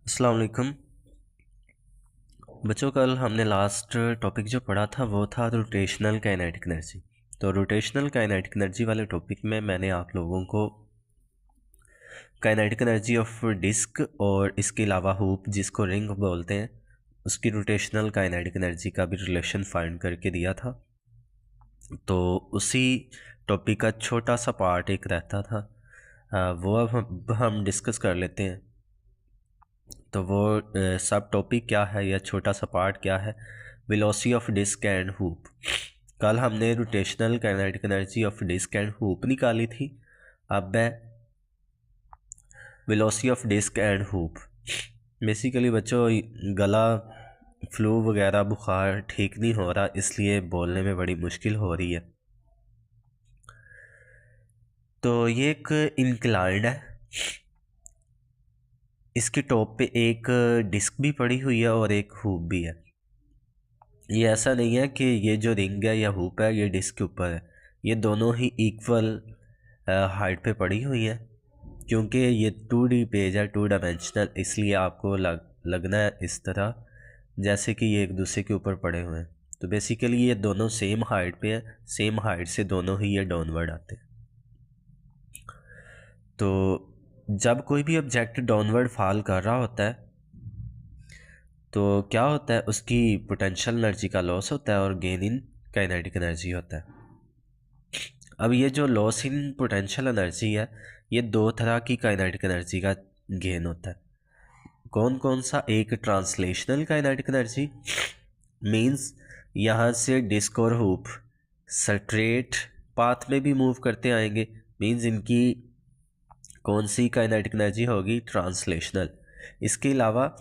अस्सलाम वालेकुम बच्चों। कल हमने लास्ट टॉपिक जो पढ़ा था वो था रोटेशनल काइनेटिक एनर्जी। तो रोटेशनल काइनेटिक एनर्जी वाले टॉपिक में मैंने आप लोगों को काइनेटिक एनर्जी ऑफ डिस्क और इसके अलावा हुप जिसको रिंग बोलते हैं उसकी रोटेशनल काइनेटिक एनर्जी का भी रिलेशन फाइंड करके दिया था। तो उसी टॉपिक का छोटा सा पार्ट एक रहता था, वो अब हम डिस्कस कर लेते हैं। तो वो सब टॉपिक क्या है या छोटा सा पार्ट क्या है? Velocity of disc and hoop. कल हमने rotational kinetic energy of disc and hoop निकाली थी। अब मैं velocity of disc and hoop. Basically बच्चों गला फ्लू वगैरह बुखार ठीक नहीं हो रहा, इसलिए बोलने में बड़ी मुश्किल हो रही है। तो ये एक इंक्लाइंड है, इसके टॉप पे एक डिस्क भी पड़ी हुई है और एक हुप भी है। ये ऐसा नहीं है कि ये जो रिंग है या हुप है ये डिस्क के ऊपर है, ये दोनों ही इक्वल हाइट पे पड़ी हुई है। क्योंकि ये 2D पेज है, 2 डायमेंशनल, इसलिए आपको लगना है इस तरह जैसे कि ये एक दूसरे के ऊपर पड़े हुए हैं। तो बेसिकली ये दोनों सेम हाइट पे हैं, सेम हाइट से दोनों ही ये डाउनवर्ड आते हैं। तो जब कोई भी ऑब्जेक्ट डाउनवर्ड फॉल कर रहा होता है तो क्या होता है, उसकी पोटेंशियल एनर्जी का लॉस होता है और गेन इन काइनेटिक एनर्जी होता है। अब ये जो लॉस इन पोटेंशियल एनर्जी है ये दो तरह की काइनेटिक एनर्जी का गेन होता है। कौन कौन सा? एक ट्रांसलेशनल काइनेटिक एनर्जी, मींस यहाँ से डिस्क और हुप स्ट्रेट पाथ में भी मूव करते आएंगे, मींस इनकी कौन सी काइनेटिक एनर्जी होगी? ट्रांसलेशनल। इसके अलावा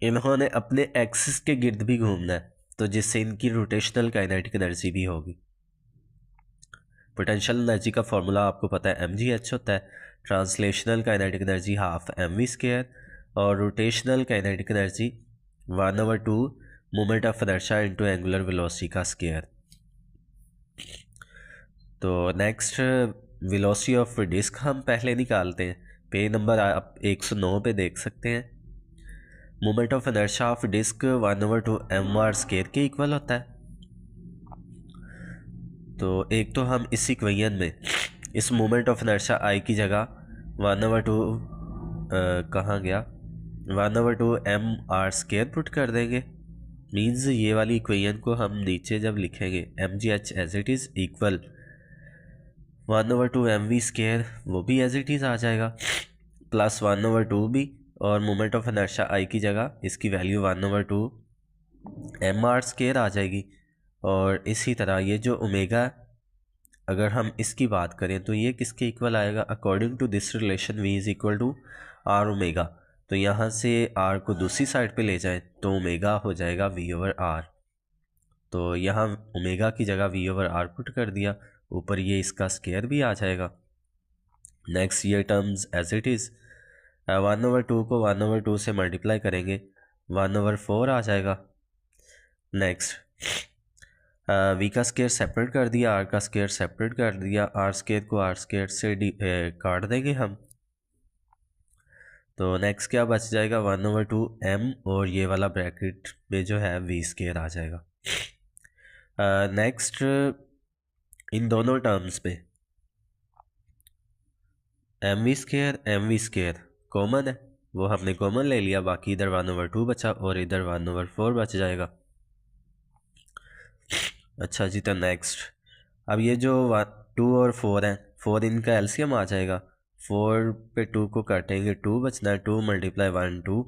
इन्होंने अपने एक्सिस के गिर्द भी घूमना है, तो जिससे इनकी रोटेशनल काइनेटिक एनर्जी भी होगी। पोटेंशियल एनर्जी का फॉर्मूला आपको पता है, mgh होता है। Translational kinetic energy half mv² और rotational kinetic energy 1/2 moment of inertia into angular velocity का स्क्वायर। तो नेक्स्ट वेलोसिटी ऑफ डिस्क हम पहले निकालते हैं। पेज नंबर आप 109 पे देख सकते हैं। Moment of inertia of disc 1/2 mr² के इक्वल होता है। तो एक तो हम इस इक्वेशन में इस मोमेंट ऑफ इनर्शिया आई की जगह 1/2 कहाँ गया 1/2 mr² पुट कर देंगे। मीन्स ये वाली इक्वेशन को हम नीचे जब लिखेंगे mgh as it is equal 1/2 mv² वो भी एज इट इज़ आ जाएगा, प्लस 1/2 भी, और मोमेंट ऑफ इनर्शिया आई की जगह इसकी वैल्यू 1/2 mr² आ जाएगी। और इसी तरह ये जो ओमेगा, अगर हम इसकी बात करें तो ये किसके इक्वल आएगा? According to this relation v is equal to R omega. तो यहाँ से r को दूसरी साइड पे ले जाएं तो ओमेगा हो जाएगा v/r। तो यहाँ ओमेगा की जगह v/r पुट कर दिया, ऊपर ये इसका स्क्वायर भी आ जाएगा। नेक्स्ट ये टर्म्स एज इट इज़ 1/2 को 1/2 से मल्टीप्लाई करेंगे 1/4 आ जाएगा। नेक्स्ट वी का स्क्वायर सेपरेट कर दिया, आर का स्क्वायर सेपरेट कर दिया, आर स्क्वायर को आर स्क्वायर से काट देंगे हम। तो नेक्स्ट क्या बच जाएगा? 1/2 m और ये वाला ब्रैकेट में जो है v² आ जाएगा। नेक्स्ट इन दोनों टर्म्स पे mv² कॉमन है, वो हमने कॉमन ले लिया, बाकी इधर 1/2 बचा और इधर 1/4 बच जाएगा। अच्छा जी, तो नेक्स्ट अब ये जो 2 और 4 है, 4 इनका एलसीएम आ जाएगा। 4 पे 2 को काटेंगे 2 बचना है, 2 × 1 2,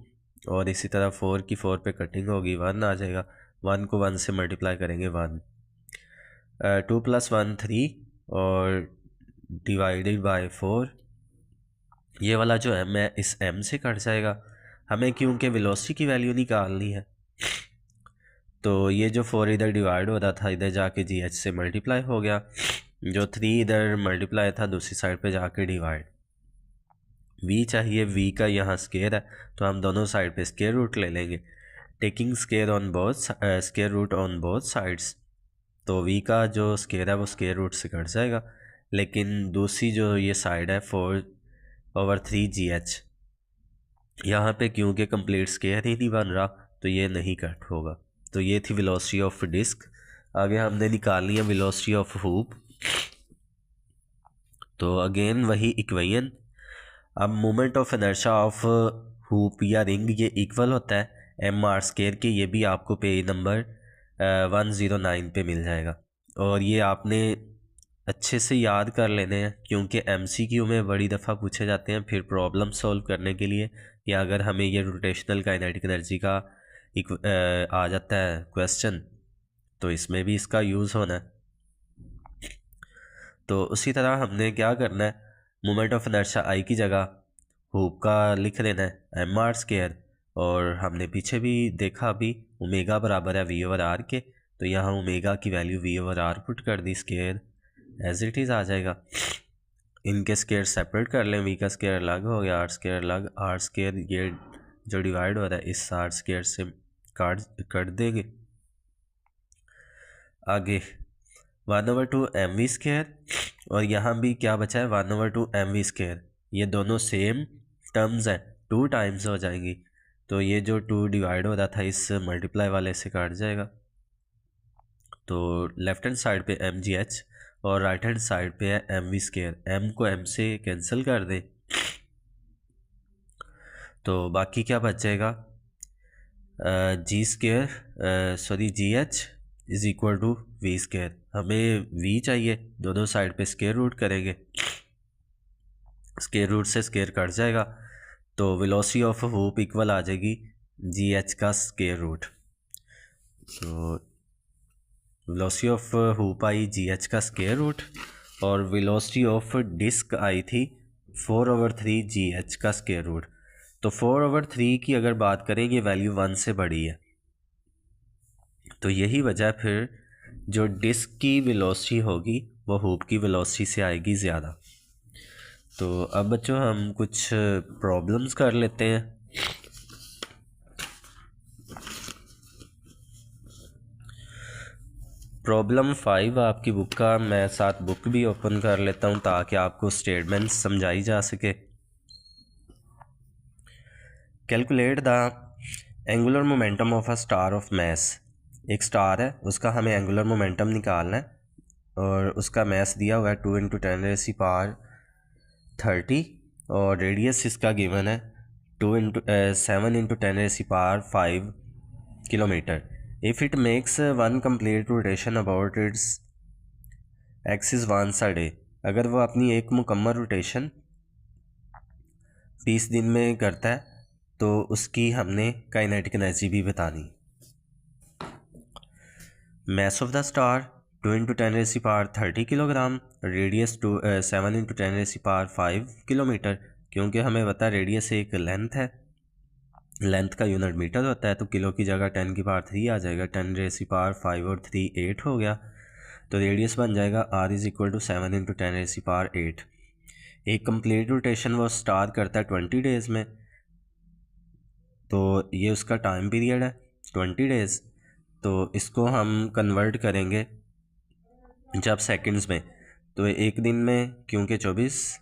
और इसी तरह 4 की 4 पे कटिंग होगी 1 आ जाएगा। 1 को 1 से मल्टीप्लाई करेंगे 1, 2 + 1 3 और डिवाइडेड बाय 4। ये वाला जो m है इस m से कट जाएगा, हमें क्योंकि वेलोसिटी की वैल्यू निकालनी है। तो ये जो 4 इधर डिवाइड हो रहा था इधर जाके GH से मल्टीप्लाई हो गया, जो 3 इधर मल्टीप्लाई था दूसरी साइड पे जाके डिवाइड। v चाहिए, v का यहाँ स्क्वायर है तो हम दोनों साइड पे स्क्वायर रूट ले लेंगे, taking square on both square root on both sides. तो v का जो स्क्वायर है वो स्क्वायर रूट से कट जाएगा, लेकिन दूसरी जो ये साइड है 4/3 GH, यहाँ पे क्योंकि कंप्लीट स्क्वायर ही नहीं बन रहा तो ये नहीं कट होगा। तो ये थी वेलोसिटी ऑफ डिस्क। आगे हमने निकालनी है वेलोसिटी ऑफ हूप। तो अगेन वही इक्वेशन। अब moment of inertia of hoop या रिंग ये इक्वल होता है एम आर स्क्वायर के। ये भी आपको पेज नंबर 109 पे मिल जाएगा। और ये आपने अच्छे से याद कर लेने हैं क्योंकि एमसीक्यू में बड़ी दफ़ा पूछे जाते हैं। फिर प्रॉब्लम सॉल्व करने के लिए या अगर हमें ये रोटेशनल काइनेटिक एनर्जी का आ जाता है क्वेश्चन तो इसमें भी इसका यूज़ होना है। तो उसी तरह हमने क्या करना है, मोमेंट ऑफ इनर्शिया आई की जगह हूप का लिख देना है एम आर स्क्वायर। और हमने पीछे भी देखा अभी ओमेगा बराबर है वी ओवर आर के। तो यहाँ ओमेगा की value v over r put कर दी, स्क्वायर एज इट इज़ आ जाएगा। इनके स्क्वायर सेपरेट कर लें, वी का स्क्वायर अलग हो गया, आर स्क्वायर अलग। आर स्क्वायर ये जो डिवाइड हो रहा है इस आर स्क्वायर से काट देंगे। आगे 1/2 एम वी स्क्वायर और यहाँ भी क्या बचा है 1/2 एम वी स्क्वायर। ये दोनों सेम टर्म्स हैं, 2 टाइम्स हो जाएंगी। तो ये जो 2 डिवाइड हो रहा था इस मल्टीप्लाई वाले से काट जाएगा। तो लेफ्ट हैंड साइड पे एम जी एच और राइट हैंड साइड पे है एम वी स्क्वायर। एम को एम से कैंसिल कर दें तो बाकी क्या बच जाएगा, G square sorry G H is equal to V square. हमें वी चाहिए, दोनों साइड पे स्क्वायर रूट करेंगे, स्क्वायर रूट से स्क्वायर कट जाएगा। तो वेलोसिटी ऑफ हूप इक्वल आ जाएगी जी एच का स्क्वायर रूट। तो velocity of hoop I ji H का स्क्वायर रूट और वेलोसिटी ऑफ डिस्क आई थी 4/3 जी एच का स्क्वायर रूट। तो 4/3 की अगर बात करें ये वैल्यू 1 से बड़ी है। तो यही वजह फिर जो डिस्क की वेलोसिटी होगी वो हूप की वेलोसिटी से आएगी ज़्यादा। तो अब बच्चों हम कुछ प्रॉब्लम्स कर लेते हैं। प्रॉब्लम 5 आपकी बुक का, मैं साथ बुक भी ओपन कर लेता हूँ ताकि आपको स्टेटमेंट समझाई जा सके। Calculate the angular momentum of a star of mass. एक स्टार है उसका हमें एंगुलर मोमेंटम निकालना है और उसका मैस दिया हुआ है 2 × 10⁻30 और रेडियस इसका गिवन है 7 × 10⁵ kilometre. If it makes 1 complete rotation about its axis once a day. अगर वो अपनी एक मुकम्मल रोटेशन 20 दिन में करता है तो उसकी हमने काइनेटिक एनर्जी भी बतानी। Mass of the star 2 × 10⁻30 kilogram, radius 7 × 10⁵5 kilometre. क्योंकि हमें पता है रेडियस एक लेंथ है, लेंथ का यूनिट मीटर होता है तो किलो की जगह 10⁻3 आ जाएगा। 10⁵5 और 3 8 हो गया। तो रेडियस बन जाएगा r इज़ इक्वल टू 7 × 10⁸8। एक कंप्लीट रोटेशन वो स्टार करता है 20 डेज़ में। तो ये उसका टाइम पीरियड है 20 डेज़। तो इसको हम कन्वर्ट करेंगे जब सेकंड्स में, तो एक दिन में क्योंकि 24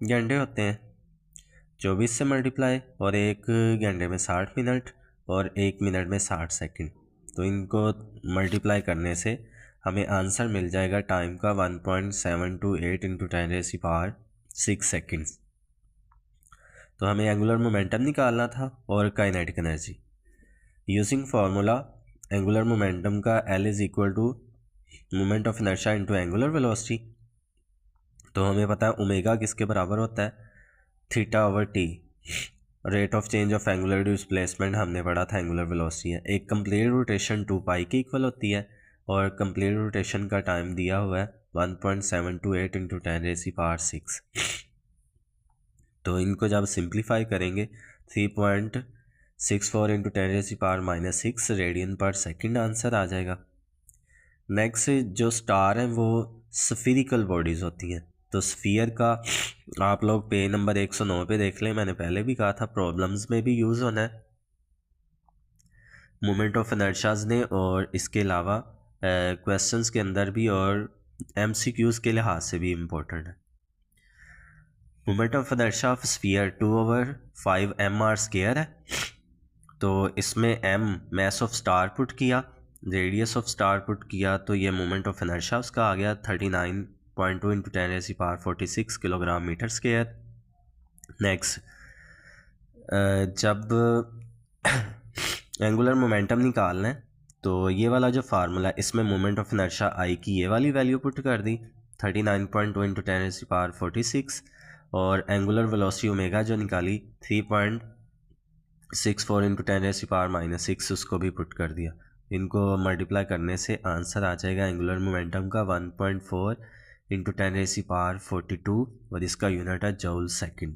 घंटे होते हैं 24 से मल्टीप्लाई और एक घंटे में 60 मिनट और एक मिनट में 60 सेकंड। तो इनको मल्टीप्लाई करने से हमें आंसर मिल जाएगा टाइम का 1.728 × 10⁶ सेकंड्स। तो हमें एंगुलर मोमेंटम निकालना था और kinetic energy. Using formula angular momentum का L is equal to moment of inertia into angular velocity. तो हमें पता है ओमेगा किसके बराबर होता है, θ/t। Rate of change of angular displacement हमने पढ़ा था एंगुलर वेलोसिटी है। एक कंप्लीट रोटेशन 2π के इक्वल होती है और कंप्लीट रोटेशन का टाइम दिया हुआ है 1.728 × 10⁶। तो इनको जब सिंप्लीफाई करेंगे 3.64 × 10⁻⁻6 रेडियन पर सेकंड आंसर आ जाएगा। नेक्स्ट जो स्टार हैं वो स्फीरिकल बॉडीज़ होती हैं। तो स्फीयर का आप लोग पेज नंबर 109 पे देख लें, मैंने पहले भी कहा था प्रॉब्लम्स में भी यूज़ होना है मोमेंट ऑफ इनर्शियाज ने, और इसके अलावा क्वेश्चंस के अंदर भी और एमसीक्यूज़ के लिहाज से भी इम्पोर्टेंट है। Moment of inertia of sphere 2/5 mr² है। तो इसमें m mass of star put किया, रेडियस ऑफ स्टार पुट किया, तो ये मोमेंट ऑफ इनर्शिया उसका आ गया 39.2 × 10⁻46 किलोग्राम मीटर स्क्वायर। नेक्स्ट, जब एंगुलर मोमेंटम निकालना है तो ये वाला जो फार्मूला, इसमें मोमेंट ऑफ इनर्शिया आई की ये वाली वैल्यू पुट कर दी 39.2 × 10⁻46, और एंगुलर वेलोसिटी ओमेगा जो निकाली 3.64 × 10⁻⁻6 उसको भी पुट कर दिया। इनको मल्टीप्लाई करने से आंसर आ जाएगा एंगुलर मोमेंटम का 1.4 × 10⁻42 और इसका यूनिट है जूल सेकंड।